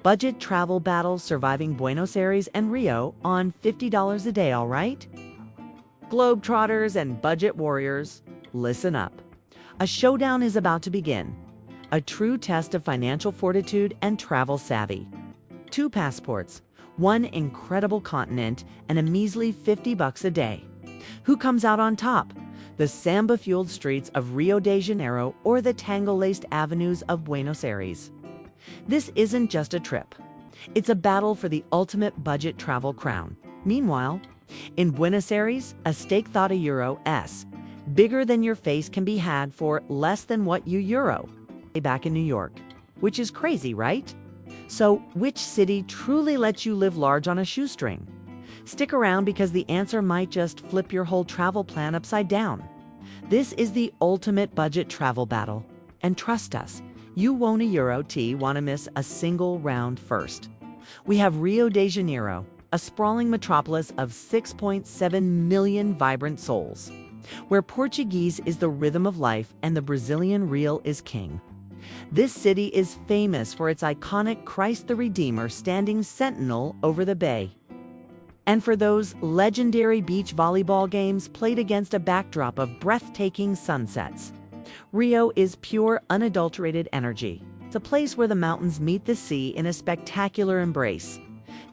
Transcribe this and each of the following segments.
Budget travel battle surviving Buenos Aires and Rio on $50 a day, all right? Globetrotters and budget warriors, listen up. A showdown is about to begin. A true test of financial fortitude and travel savvy. 2 passports, 1 incredible continent, and a measly $50 a day. Who comes out on top? The samba-fueled streets of Rio de Janeiro or the tango-laced avenues of Buenos Aires? This isn't just a trip. It's a battle for the ultimate budget travel crown. Meanwhile, in Buenos Aires, a steak thought €1 bigger than your face can be had for less than what you euro back in New York, which is crazy, right? So, which city truly lets you live large on a shoestring? Stick around because the answer might just flip your whole travel plan upside down. This is the ultimate budget travel battle. And trust us, you won't want to miss a single round first. We have Rio de Janeiro, a sprawling metropolis of 6.7 million vibrant souls, where Portuguese is the rhythm of life and the Brazilian real is king. This city is famous for its iconic Christ the Redeemer standing sentinel over the bay. And for those legendary beach volleyball games played against a backdrop of breathtaking sunsets. Rio is pure, unadulterated energy. It's a place where the mountains meet the sea in a spectacular embrace.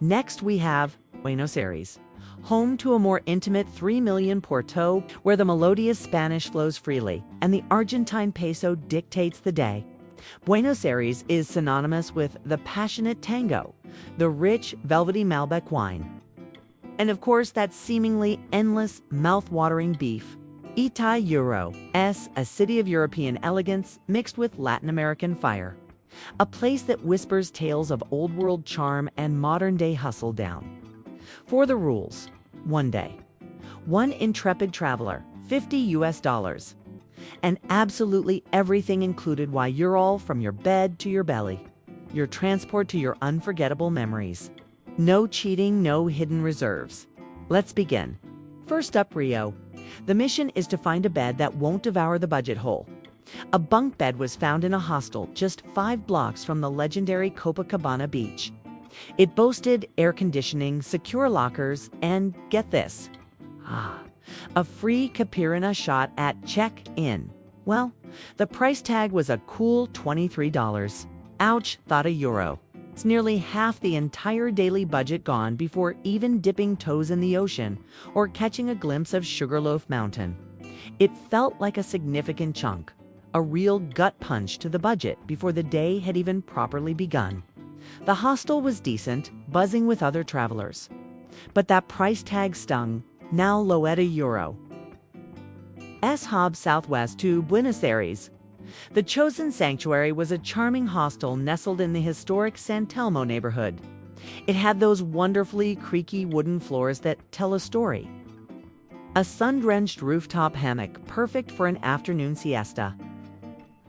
Next, we have Buenos Aires, home to a more intimate 3 million Porto, where the melodious Spanish flows freely and the Argentine peso dictates the day. Buenos Aires is synonymous with the passionate tango, the rich, velvety Malbec wine, and of course that seemingly endless, mouth-watering beef. Euro, a city of European elegance mixed with Latin American fire. A place that whispers tales of old-world charm and modern-day hustle down. For the rules, 1 day. 1 intrepid traveler, $50. And absolutely everything included while you're all from your bed to your belly. Your transport to your unforgettable memories. No cheating, no hidden reserves. Let's begin. First up, Rio. The mission is to find a bed that won't devour the budget hole. A bunk bed was found in a hostel just 5 blocks from the legendary Copacabana beach. It boasted air conditioning, secure lockers, and get this, a free caipirinha shot at check-in. Well, the price tag was a cool $23. Ouch, thought €1. It's nearly half the entire daily budget gone before even dipping toes in the ocean or catching a glimpse of Sugarloaf Mountain. It felt like a significant chunk, a real gut punch to the budget before the day had even properly begun. The hostel was decent, buzzing with other travelers. But that price tag stung. Now €1. S-Hub southwest to Buenos Aires. The chosen sanctuary was a charming hostel nestled in the historic San Telmo neighborhood. It had those wonderfully creaky wooden floors that tell a story. A sun-drenched rooftop hammock perfect for an afternoon siesta.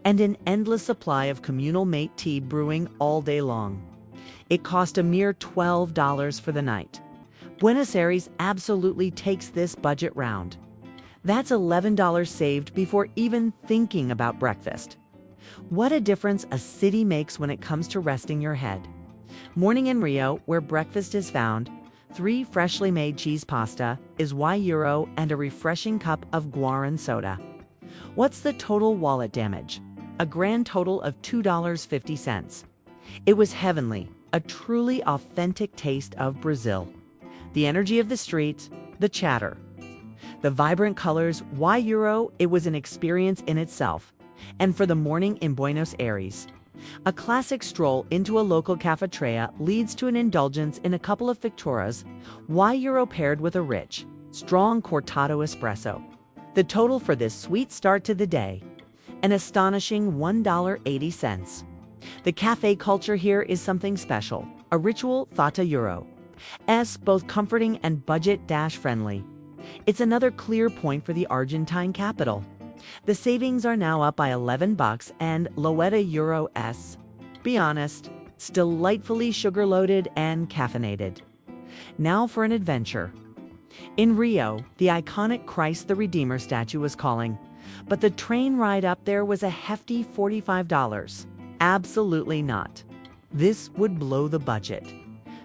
And an endless supply of communal mate tea brewing all day long. It cost a mere $12 for the night. Buenos Aires absolutely takes this budget round. That's $11 saved before even thinking about breakfast. What a difference a city makes when it comes to resting your head. Morning in Rio, where breakfast is found, 3 freshly made cheese pasta is €1 and a refreshing cup of guaran soda. What's the total wallet damage? A grand total of $2.50. It was heavenly, a truly authentic taste of Brazil. The energy of the street, the chatter. The vibrant colors, €1, it was an experience in itself. And for the morning in Buenos Aires, a classic stroll into a local cafeteria leads to an indulgence in a couple of Victorias, €1 paired with a rich, strong cortado espresso. The total for this sweet start to the day, an astonishing $1.80. The cafe culture here is something special, a ritual thought €1. Both comforting and budget-friendly. It's another clear point for the Argentine capital. The savings are now up by $11 and €1. Be honest, it's delightfully sugar-loaded and caffeinated. Now for an adventure. In Rio, the iconic Christ the Redeemer statue was calling, but the train ride up there was a hefty $45. Absolutely not. This would blow the budget.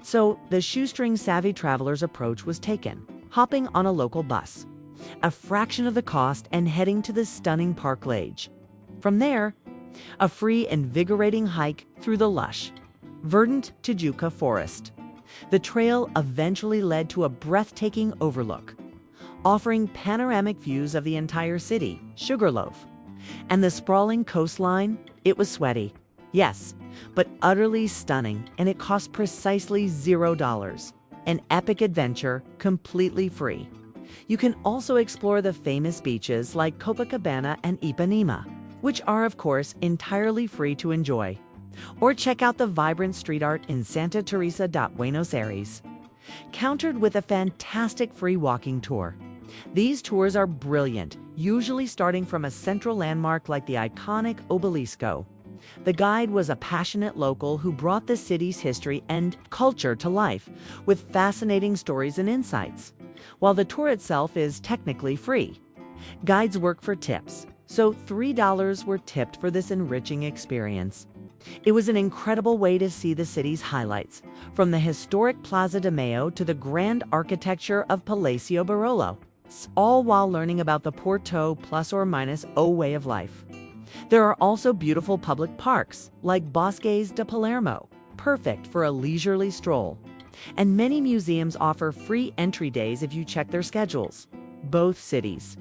So the shoestring-savvy traveler's approach was taken, hopping on a local bus, a fraction of the cost, and heading to the stunning Park Lage. From there, a free, invigorating hike through the lush, verdant Tijuca forest. The trail eventually led to a breathtaking overlook, offering panoramic views of the entire city, Sugarloaf. And the sprawling coastline, it was sweaty, yes, but utterly stunning, and it cost precisely $0. An epic adventure, completely free. You can also explore the famous beaches like Copacabana and Ipanema, which are, of course, entirely free to enjoy. Or check out the vibrant street art in Santa Teresa de Buenos Aires, countered with a fantastic free walking tour. These tours are brilliant, usually starting from a central landmark like the iconic Obelisco. The guide was a passionate local who brought the city's history and culture to life with fascinating stories and insights, while the tour itself is technically free. Guides work for tips, so $3 were tipped for this enriching experience. It was an incredible way to see the city's highlights, from the historic Plaza de Mayo to the grand architecture of Palacio Barolo, all while learning about the Porto plus or minus O way of life. There are also beautiful public parks, like Bosques de Palermo, perfect for a leisurely stroll. And many museums offer free entry days if you check their schedules. Both cities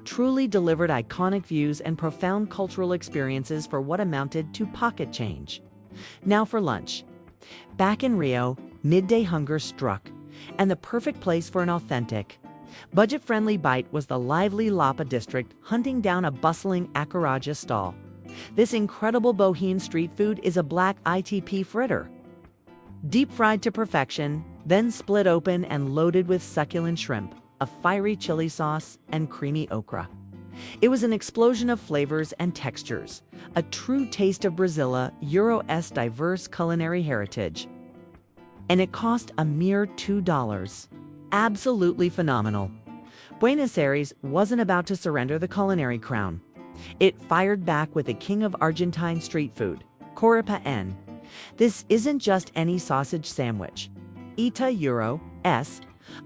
truly delivered iconic views and profound cultural experiences for what amounted to pocket change. Now for lunch. Back in Rio, midday hunger struck, and the perfect place for an authentic, budget-friendly bite was the lively Lapa district hunting down a bustling acarajé stall. This incredible Bohemian street food is a black ITP fritter, deep-fried to perfection, then split open and loaded with succulent shrimp, a fiery chili sauce, and creamy okra. It was an explosion of flavors and textures, a true taste of Euro's diverse culinary heritage. And it cost a mere $2. Absolutely phenomenal. Buenos Aires wasn't about to surrender the culinary crown. It fired back with the king of Argentine street food, Choripa N. This isn't just any sausage sandwich. Euros,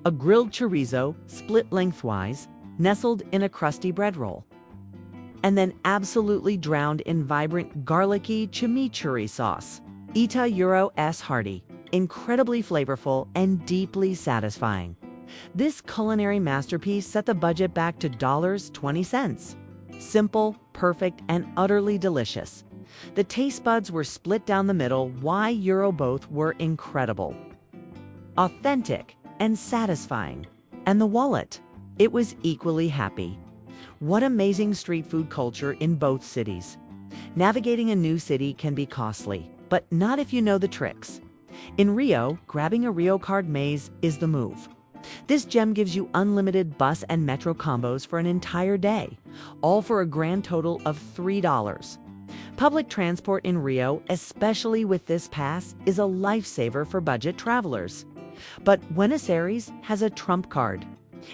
a grilled chorizo split lengthwise, nestled in a crusty bread roll, and then absolutely drowned in vibrant garlicky chimichurri sauce. Euros hearty, incredibly flavorful, and deeply satisfying. This culinary masterpiece set the budget back to $20. Simple, perfect, and utterly delicious. The taste buds were split down the middle. Euro both were incredible, authentic, and satisfying. And the wallet, it was equally happy. What amazing street food culture in both cities. Navigating a new city can be costly, but not if you know the tricks. In Rio, grabbing a Rio Card maze is the move. This gem gives you unlimited bus and metro combos for an entire day, all for a grand total of $3. Public transport in Rio, especially with this pass, is a lifesaver for budget travelers. But Buenos Aires has a trump card.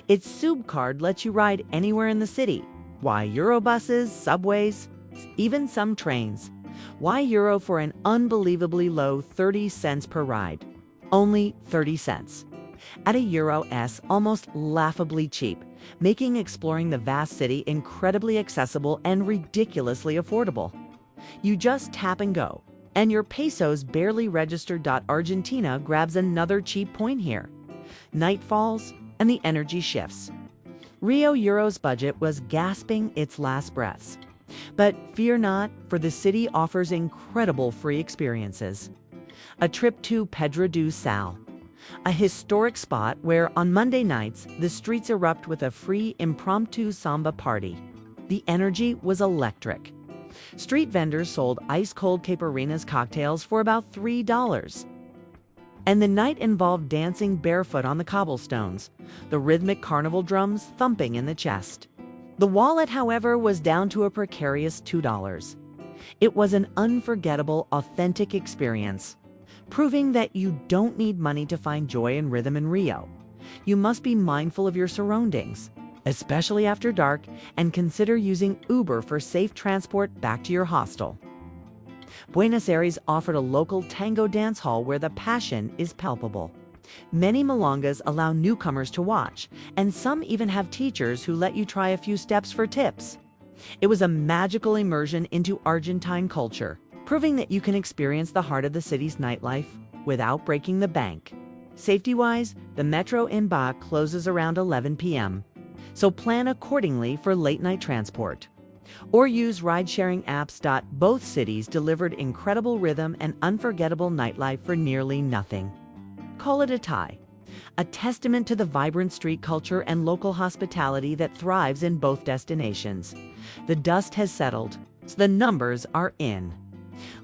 Its Sub card lets you ride anywhere in the city. Eurobuses, subways, even some trains. Euro for an unbelievably low 30 cents per ride. Only 30 cents. At a Euros, almost laughably cheap, making exploring the vast city incredibly accessible and ridiculously affordable. You just tap and go, and your pesos barely registered. Argentina grabs another cheap point here. Night falls, and the energy shifts. Euro's budget was gasping its last breaths. But fear not, for the city offers incredible free experiences. A trip to Pedra do Sal, a historic spot where on Monday nights the streets erupt with a free impromptu samba party. The energy was electric. Street vendors sold ice-cold caipirinhas cocktails for about $3. And the night involved dancing barefoot on the cobblestones, the rhythmic carnival drums thumping in the chest. The wallet, however, was down to a precarious $2. It was an unforgettable, authentic experience, proving that you don't need money to find joy and rhythm in Rio. You must be mindful of your surroundings, especially after dark, and consider using Uber for safe transport back to your hostel. Buenos Aires offered a local tango dance hall where the passion is palpable. Many milongas allow newcomers to watch, and some even have teachers who let you try a few steps for tips. It was a magical immersion into Argentine culture, proving that you can experience the heart of the city's nightlife without breaking the bank. Safety-wise, the metro in Ba closes around 11 p.m., so plan accordingly for late-night transport. Or use ride-sharing apps. Both cities delivered incredible rhythm and unforgettable nightlife for nearly nothing. Call it a tie, a testament to the vibrant street culture and local hospitality that thrives in both destinations. The dust has settled, so the numbers are in.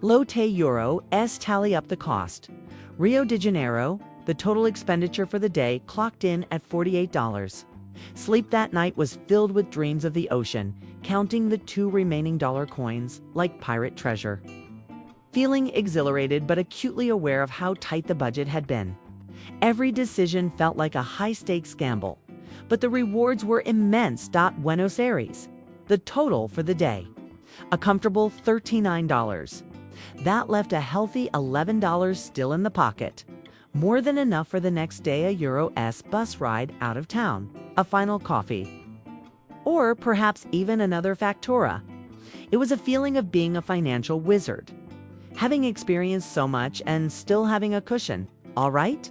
Lotte Euro tally up the cost. Rio de Janeiro, the total expenditure for the day clocked in at $48. Sleep that night was filled with dreams of the ocean, counting the 2 remaining dollar coins like pirate treasure. Feeling exhilarated but acutely aware of how tight the budget had been. Every decision felt like a high-stakes gamble, but the rewards were immense. Buenos Aires, the total for the day, a comfortable $39. That left a healthy $11 still in the pocket, more than enough for the next day a Euro-S bus ride out of town, a final coffee, or perhaps even another factura. It was a feeling of being a financial wizard, having experienced so much and still having a cushion. All right?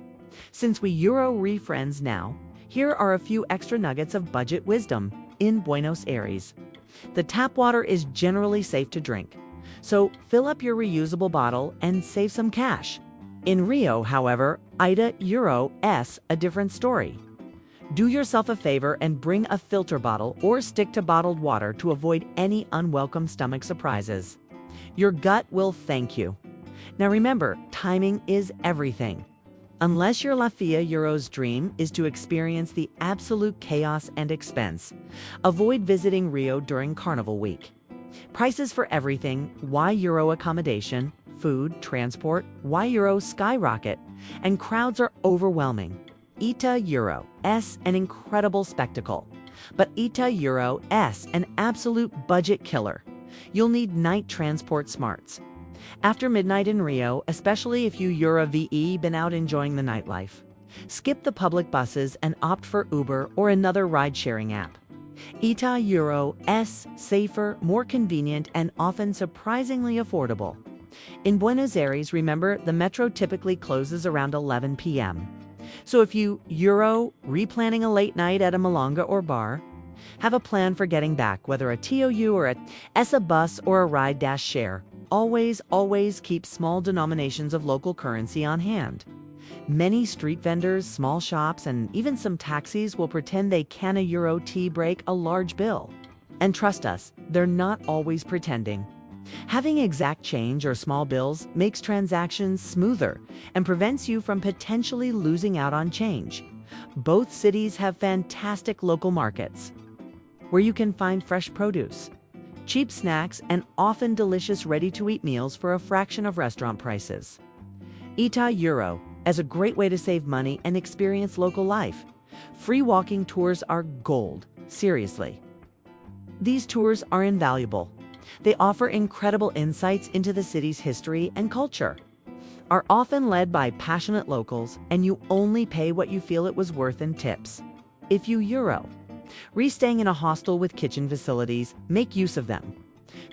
Since we Euro-re-friends now, here are a few extra nuggets of budget wisdom in Buenos Aires. The tap water is generally safe to drink, so fill up your reusable bottle and save some cash. In Rio, however, Ida Euro-S a different story. Do yourself a favor and bring a filter bottle or stick to bottled water to avoid any unwelcome stomach surprises. Your gut will thank you. Now remember, timing is everything. Unless your La Fia Euro's dream is to experience the absolute chaos and expense, avoid visiting Rio during Carnival Week. Prices for everything, Y Euro accommodation, food, transport, Y Euro skyrocket, and crowds are overwhelming. Ita Euro-S an incredible spectacle, but Ita Euro-S an absolute budget killer. You'll need night transport smarts. After midnight in Rio, especially if you Euro-VE been out enjoying the nightlife, skip the public buses and opt for Uber or another ride-sharing app. Ita Euro-S safer, more convenient, and often surprisingly affordable. In Buenos Aires, remember, the metro typically closes around 11 p.m. So if you replanning a late night at a milonga or bar, have a plan for getting back, whether a TOU or a ESA bus or a ride-share. Always keep small denominations of local currency on hand. Many street vendors, small shops, and even some taxis will pretend they can a Euro tea break a large bill. And trust us, they're not always pretending. Having exact change or small bills makes transactions smoother and prevents you from potentially losing out on change. Both cities have fantastic local markets where you can find fresh produce, cheap snacks, and often delicious ready-to-eat meals for a fraction of restaurant prices. Ita Euro as a great way to save money and experience local life. Free walking tours are gold, seriously. These tours are invaluable. They offer incredible insights into the city's history and culture, are often led by passionate locals, and you only pay what you feel it was worth in tips. If you staying in a hostel with kitchen facilities, make use of them.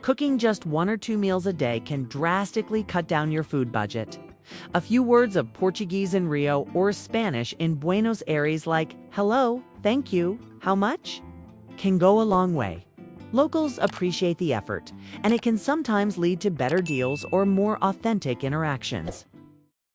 Cooking just 1 or 2 meals a day can drastically cut down your food budget. A few words of Portuguese in Rio or Spanish in Buenos Aires, like hello, thank you, how much, can go a long way. Locals appreciate the effort, and it can sometimes lead to better deals or more authentic interactions.